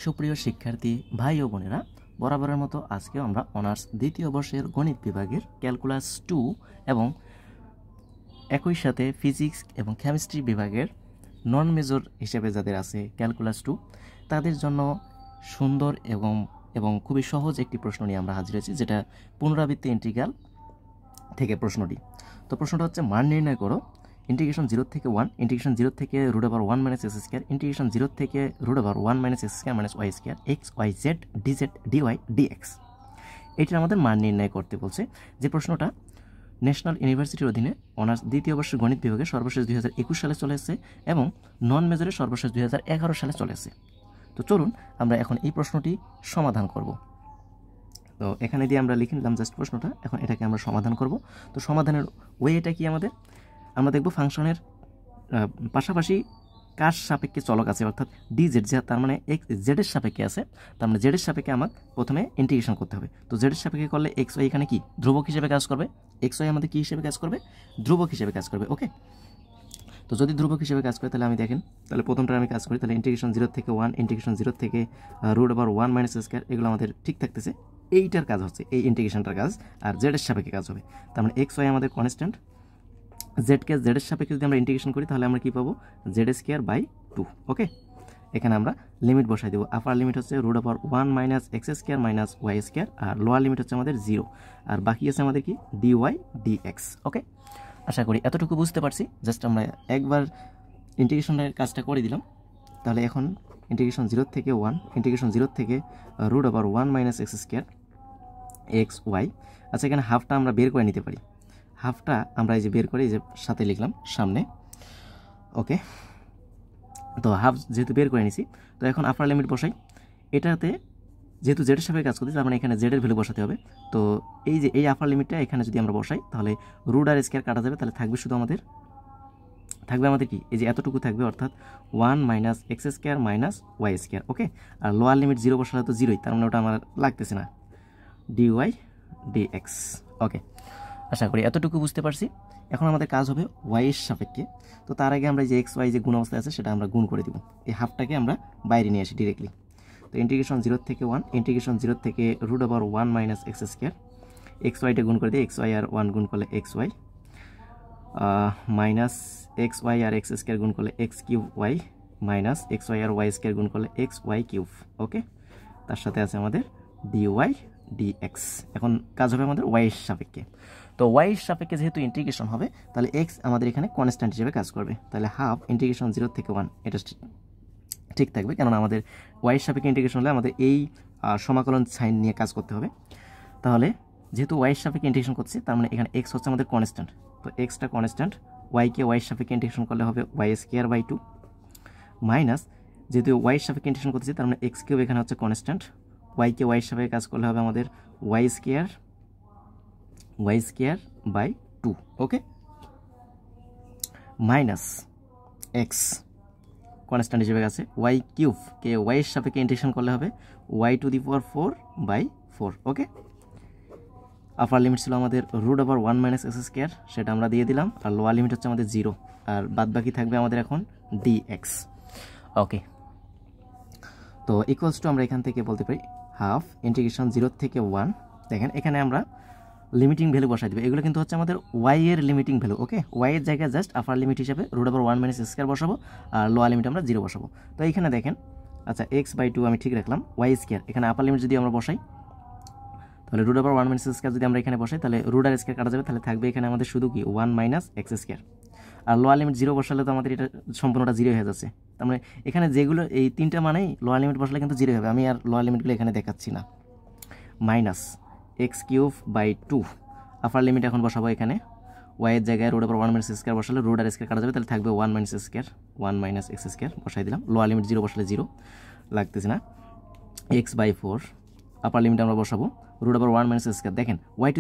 সুপ্রিয় শিক্ষার্থী ভাই ও বোনেরা, বরাবরের মতো আজকে আমরা অনার্স দ্বিতীয় বর্ষের গণিত বিভাগের ক্যালকুলাস 2 এবং একই সাথে ফিজিক্স এবং কেমিস্ট্রি বিভাগের নন মেজর হিসেবে যাদের আছে ক্যালকুলাস 2 তাদের জন্য সুন্দর এবং খুবই সহজ একটি প্রশ্ন নিয়ে আমরা হাজির হয়েছি, যেটা পুনরাবৃত্তি ইন্টিগ্রাল থেকে প্রশ্নটি। তো প্রশ্নটা হচ্ছে, মান নির্ণয় করো ইন্টিগ্রেশন 0 থেকে 1, ইন্টিগ্রেশন 0 থেকে √1 - x², ইন্টিগ্রেশন 0 থেকে √1 - x² - y² x y z dz dy dx। এটির আমাদের মান নির্ণয় করতে বলছে। যে প্রশ্নটা ন্যাশনাল ইউনিভার্সিটির অধীনে অনার্স দ্বিতীয় বর্ষের গণিত বিভাগে সর্বশেষ 2021 সালে চলে এসেছে এবং নন মেজরে সর্বশেষ 2011 সালে চলে এসেছে। তো চলুন আমরা এখন এই প্রশ্নটি সমাধান করব। তো এখানে দিয়ে আমরা লিখে নিলাম জাস্ট প্রশ্নটা, এখন এটাকে আমরা সমাধান করব। তো সমাধানের ওয়ে এটা কি, আমরা দেখব ফাংশনের পাশাপাশি কার সাপেক্ষে চলক আছে, অর্থাৎ ডিজেড, তার মানে এক্স জেডের সাপেক্ষে আছে, তার মানে জেডের সাপেক্ষে আমাকে প্রথমে ইন্টিগ্রেশন করতে হবে। তো জেডের সাপেক্ষে করলে এক্স ওয়াই এখানে কি ধ্রুবক হিসেবে কাজ করবে, এক্স ওয়াই আমাদের কী হিসেবে কাজ করবে, ধ্রুবক হিসেবে কাজ করবে। ওকে, তো যদি ধ্রুবক হিসেবে কাজ করে তাহলে আমি দেখেন, তাহলে প্রথমটা আমি কাজ করি, তাহলে ইন্টিগ্রেশন 0 থেকে 1, ইন্টিগ্রেশন 0 থেকে √1 - x², এগুলো আমাদের ঠিক থাকতেছে। এইটার কাজ হচ্ছে এই ইন্টিগ্রেশনটার কাজ, আর জেডের সাপেক্ষে কাজ হবে। তার মানে এক্স ওয়াই আমাদের কনস্ট্যান্ট, জেডকে জেডের সাপেক্ষে যদি আমরা ইন্টিগ্রেশন করি তাহলে আমরা কী পাবো, z²/2। ওকে, এখানে আমরা লিমিট বসাই দেবো। আপার লিমিট হচ্ছে √1 - x² - y², আর লোয়ার লিমিট হচ্ছে আমাদের 0, আর বাকি আছে আমাদের কি dy dx। ওকে, আশা করি এতটুকু বুঝতে পারছি। জাস্ট আমরা একবার ইন্টিগ্রেশনের কাজটা করে দিলাম। তাহলে এখন ইন্টিগ্রেশন 0 থেকে 1, ইন্টিগ্রেশন 0 থেকে √1 - x² x y। আচ্ছা, এখানে হাফটা আমরা বের করে নিতে পারি। হাফটা আমরা এই যে বের করে এই যে সাথে লিখলাম সামনে। ওকে, তো হাফ যেহেতু বের করে নিছি, তো এখন আপার লিমিট বসাই। এটাতে যেহেতু জেডের সাপেক্ষে কাজ করছি, তার মানে এখানে জেডের ভ্যালু বসাতে হবে। তো এই যে এই আপার লিমিটটা এখানে যদি আমরা বসাই তাহলে √² কাটা যাবে, তাহলে থাকবে শুধু আমাদের কি এই যে এতটুকু থাকবে, অর্থাৎ 1 - x² - y²। ওকে, আর লোয়ার লিমিট 0 বসালে তো 0ই, তার মানে ওটা আমার লাগতেছে না, dy dx। ওকে, আশা করি এতটুকু বুঝতে পারছি। এখন আমাদের কাজ হবে y এর সাপেক্ষে। তো তার আগে আমরা যে এক্স ওয়াই যে গুণ অবস্থায় আছে সেটা আমরা গুণ করে দিব। এই হাফটাকে আমরা বাইরে নিয়ে আসি ডিরেক্টলি। তো ইন্টিগ্রেশন 0 থেকে 1, ইন্টিগ্রেশন 0 থেকে √1 - x², এক্স ওয়াইটা গুণ করে দিই, এক্স ওয়াই আর 1 গুণ করলে x y, minus x y আর x² গুণ করলে x³ y, minus x y আর y² গুণ করলে xy³। ওকে, তার সাথে আছে আমাদের dy dx। এখন কাজ হবে আমাদের y এর সাপেক্ষে। তো y এর সাপেক্ষে যেহেতু ইন্টিগ্রেশন হবে, তাহলে x আমাদের এখানে কনস্ট্যান্ট হিসেবে কাজ করবে। তাহলে হাফ ইন্টিগ্রেশন 0 থেকে 1 এটা ঠিক থাকবে, কেননা আমাদের y এর সাপেক্ষে ইন্টিগ্রেশন হলে আমাদের এই সমাকলন সাইন নিয়ে কাজ করতে হবে। তাহলে যেহেতু y এর সাপেক্ষে ইন্টিগ্রেশন করছে, তার মানে এখানে x হচ্ছে আমাদের কনস্ট্যান্ট। তো এক্সটা কনস্ট্যান্ট, y-কে y এর সাপেক্ষে ইন্টিগ্রেশন করলে হবে y²/2, মাইনাস যেহেতু y এর সাপেক্ষে ইন্টিগ্রেশন করতেছি, তার মানে x³ এখানে হচ্ছে কনস্ট্যান্ট, y-কে y এর সাপেক্ষে কাজ করলে হবে আমাদের y²/2। ওকে, মাইনাস এক্স কনস্ট্যান্ট হিসেবে আছে, y³ কে y এর সাপেক্ষে ইন্টিগ্রেশন করলে হবে y⁴/4। ওকে, আপার লিমিট ছিল আমাদের √1 - x², সেটা আমরা দিয়ে দিলাম, আর লোয়ার লিমিট হচ্ছে আমাদের 0, আর বাদ বাকি থাকবে আমাদের এখন dx। ওকে, তো ইকুয়ালস টু আমরা এখান থেকে বলতে পারি হাফ ইন্টিগ্রেশন 0 থেকে 1। দেখেন এখানে আমরা লিমিটিং ভ্যালু বসাই দেবো। এগুলো কিন্তু হচ্ছে আমাদের y এর লিমিটিং ভ্যালু। ওকে, y এর জায়গায় জাস্ট আপার লিমিট হিসেবে √1 - x² বসাবো, আর লোয়ার লিমিট আমরা 0 বসাবো। তো এইখানে দেখেন, আচ্ছা x/2 আমি ঠিক রাখলাম, y², এখানে আপার লিমিট যদি আমরা বসাই তাহলে √1 - x² যদি আমরা এখানে বসাই তাহলে √² কাটা যাবে, তাহলে থাকবে এখানে আমাদের শুধু কি 1 - x², আর লোয়ার লিমিট 0 বসালে তো আমাদের এটা সম্পূর্ণটা 0 হয়ে যাচ্ছে। তার মানে এখানে যেগুলো এই তিনটা মানেই লোয়ার লিমিট বসালে কিন্তু 0 হবে। আমি আর লোয়ার লিমিটগুলো এখানে দেখাচ্ছি না। মাইনাস x³/2, আপার লিমিট এখন বসাবো এখানে, y এর জায়গায় √1 - x² বসালে √² কাটা যাবে, তাহলে থাকবে 1 - x², বসাই দিলাম। লোয়ার লিমিট 0 বসালে 0 লাগতেছে না, x/4, আপার লিমিট আমরা বসাবো √1 - x²। দেখেন y⁴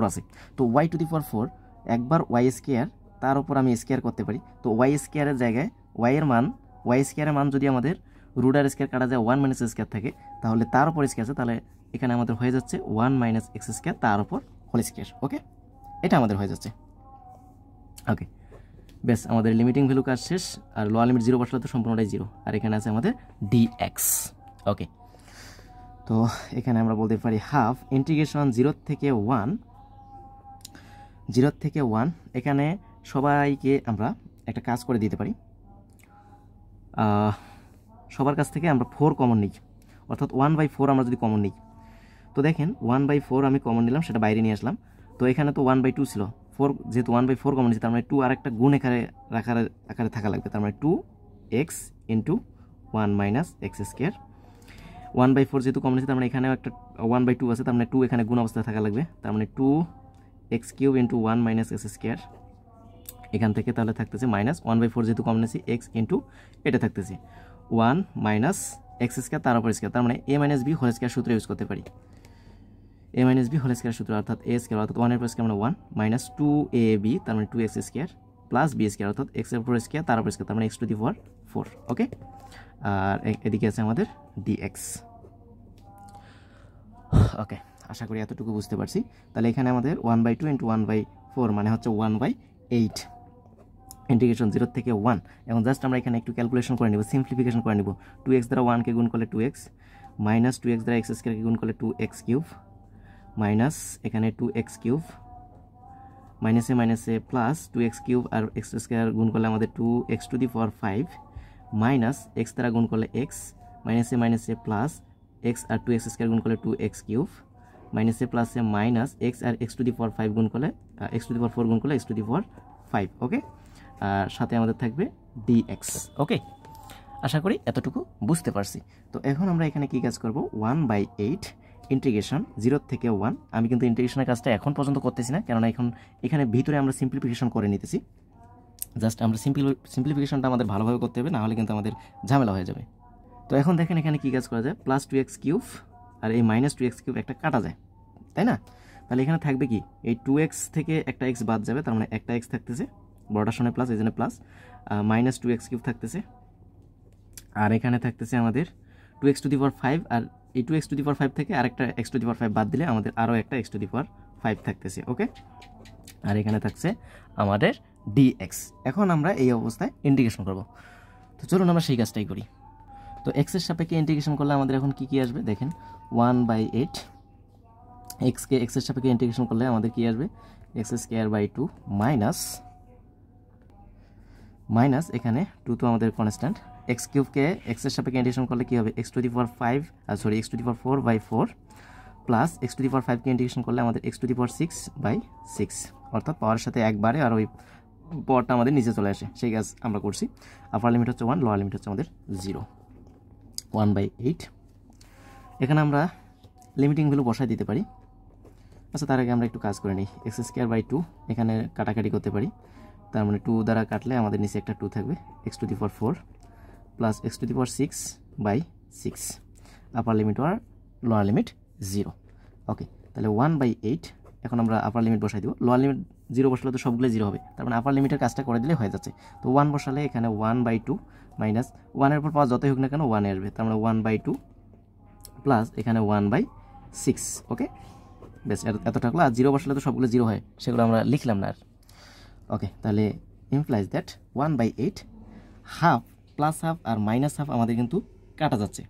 আছে, তো y⁴ একবার y², তার উপর আমি স্কোয়ার করতে পারি। তো y² এর জায়গায় y² এর মান যদি আমাদের √² কাটা যায় 1 - x² থাকে, তাহলে তার উপর স্কোয়ার আছে, তাহলে এখানে আমাদের হয়ে যাচ্ছে 1 - x² তার উপর হোল স্কোয়ার। ওকে, এটা আমাদের হয়ে যাচ্ছে। ওকে, বেশ, আমাদের লিমিটিং ভ্যালু কাজ শেষ, আর লোয়ার লিমিট 0 বসালে তো সম্পূর্ণটাই 0, আর এখানে আছে আমাদের dx। ওকে, তো এখানে আমরা বলতে পারি হাফ ইন্টিগ্রেশন 0 থেকে 1 এখানে সবাইকে আমরা একটা কাজ করে দিতে পারি, সবার কাছ থেকে আমরা 4 কমন নিই, অর্থাৎ 1/4 আমরা যদি কমন নিই, তো দেখেন 1/4 আমি কমন নিলাম, সেটা বাইরে নিয়ে আসলাম। তো এখানে তো 1/2 ছিল, 4 যেহেতু 1/4 কমন নিচ্ছি, তার মানে 2 আর একটা গুণ আকারে থাকা লাগবে, তার মানে 2x into 1 minus x square. 1/4 যেহেতু কমন নিচ্ছি, তার মানে এখানেও একটা 1/2 আছে, তার মানে 2 এখানে গুণ অবস্থায় থাকা লাগবে, তার মানে 2x cube into 1 minus x square. এখান থেকে তাহলে থাকতেছে মাইনাস 1/4 যেহেতু কমন নিচ্ছি, এক্স ইন্টু এটা থাকতেছে 1 মাইনাস এক্স স্কোয়ার তার উপর স্কোয়ার, তার মানে a minus B whole square সূত্র ইউজ করতে পারি। a minus B whole square সূত্র অর্থাৎ a স্কোয়ার অর্থাৎ 1 এর উপর স্কোয়ার মানে 1 মাইনাস 2ab তার মানে 2x square plus b square অর্থাৎ x এর উপর স্কোয়ার তার উপর স্কোয়ার, তার মানে x টু দি পাওয়ার 4। ওকে, আর এদিকে আছে আমাদের dx। ওকে, আশা করি এতটুকু বুঝতে পারছি। তাহলে এখানে আমাদের 1/2 ইন্টু 1/4 মানে হচ্ছে 1/8 ইন্টিগ্রেশন 0 থেকে 1। এখন জাস্ট আমরা এখানে একটু ক্যালকুলেশন করে নিব, সিম্পলিফিকেশন করে নিব। 2x দ্বারা 1 কে গুণ করলে 2x, মাইনাস 2x দ্বারা এক্স স্কোয়ারকে গুণ করলে 2x কিউব, মাইনাস এখানে 2x কিউব, মাইনাসে প্লাস 2x কিউব আর এক্স স্কোয়ার গুণ করলে আমাদের 2x two the power 5, minus x দ্বারা গুণ করলে x, মাইনাসে প্লাস x আর 2x স্কোয়ার গুণ করলে 2x কিউব, মাইনাসে প্লাসে মাইনাস x আর x টু দি পাওয়ার 5 গুণ করলে x টু দি পাওয়ার 4 গুণ করলে x টু দি পাওয়ার 5। ওকে, আর সাথে আমাদের থাকবে dx। ওকে, আশা করি এতটুকু বুঝতে পারছি। তো এখন আমরা এখানে কি কাজ করব, 1/8 ইন্টিগ্রেশন 0 থেকে 1। আমি কিন্তু ইন্টিগ্রেশনের কাজটা এখন পর্যন্ত করতেছি না, কেননা এখানে ভিতরে আমরা সিম্পলিফিকেশন করে নিতেছি। জাস্ট আমরা সিম্পলিফিকেশনটা আমাদের ভালোভাবে করতে হবে, না হলে কিন্তু আমাদের ঝামেলা হয়ে যাবে। তো এখন দেখেন এখানে কি কাজ করা যায়, প্লাস 2x কিউব আর এই মাইনাস 2x কিউব একটা কাটা যায়, তাই না? তাহলে এখানে থাকবে কি, এই 2x থেকে একটা x বাদ যাবে, তার মানে একটা x থাকতেছে, বড়টার সঙ্গে প্লাস, এই জন্য প্লাস, মাইনাস 2x কিউব থাকতেছে, আর এখানে থাকতেছে আমাদের 2x টু দি পাওয়ার 5, আর এই 2x টু দি পাওয়ার 5 থেকে আরেকটা x টু দি পাওয়ার 5 বাদ দিলে আমাদের আরও একটা x টু দি পাওয়ার 5 থাকতেছে। ওকে, আর এখানে থাকছে আমাদের dx। এখন আমরা এই অবস্থায় ইন্টিগ্রেশন করব। তো চলুন আমরা সেই কাজটাই করি। তো x এর সাপেক্ষে ইন্টিগ্রেশন করলে আমাদের এখন কি আসবে দেখেন, 1/8 কে x এর সাপেক্ষে ইন্টিগ্রেশন করলে আমাদের কি আসবে, x স্কোয়ার বাই 2 মাইনাস এখানে 2 তো আমাদের কনস্ট্যান্ট, x কিউবকে x এর সাপেক্ষে ইন্টিগ্রেশন করলে কি হবে, x to the power 5 x to the power 4/4 plus x to the power 5 K integration করলে আমাদের x টু দি পাওয়ার 6/6, অর্থাৎ পাওয়ারের সাথে একবারে আর ওই পাওয়ারটা আমাদের নিচে চলে আসে, সেই কাজ আমরা করছি। আপার লিমিট হচ্ছে 1, লোয়ার লিমিট হচ্ছে আমাদের 0। 1/8 এখানে আমরা লিমিটিং ভ্যালু বসায় দিতে পারি। আচ্ছা, তার আগে আমরা একটু কাজ করে নিই। এক্স স্কোয়ার বাই 2 এখানে কাটাকাটি করতে পারি, তার মানে 2 দ্বারা কাটলে আমাদের নিচে একটা 2 থাকবে, X to the power 4 plus X to the power 6/6, upper limit আর লোয়ার লিমিট 0। ওকে, তাহলে 1/8 এখন আমরা আপার লিমিট বসাই দিব, লোয়ার লিমিট 0 বসালে তো সবগুলো 0 হবে, তার মানে আপার লিমিটের কাজটা করে দিলে হয়ে যাচ্ছে। তো 1 বসালে এখানে 1/2 মাইনাস 1 এর পর পাওয়া যতই হোক না কেন 1 আসবে, তার মানে 1/2 প্লাস এখানে 1/6। ওকে, বেশ, এত থাকলো। আর 0 বসালে তো সবগুলো 0 হয়, সেগুলো আমরা লিখলাম না আর। ওকে, তাহলে implies that 1/8 half plus half আর মাইনাস হাফ আমাদের কিন্তু কাটা যাচ্ছে,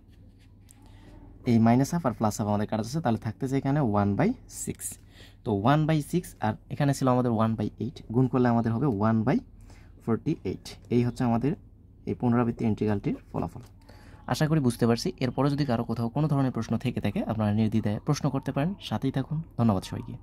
এই মাইনাস হাফ আর প্লাস হাফ আমাদের কাটা যাচ্ছে, তাহলে থাকতেছে এখানে 1/6। তো 1/6 আর এখানে ছিল আমাদের 1/8, গুণ করলে আমাদের হবে 1/48। এই হচ্ছে আমাদের এই পুনরাবৃত্তি ইন্টিগ্রালটির ফলাফল। আশা করি বুঝতে পারছি। এরপরে যদি কারো কোথাও কোনো ধরনের প্রশ্ন থেকে থাকে, আপনারা নির্দ্বিধায় প্রশ্ন করতে পারেন। সাথেই থাকুন। ধন্যবাদ সবাইকে।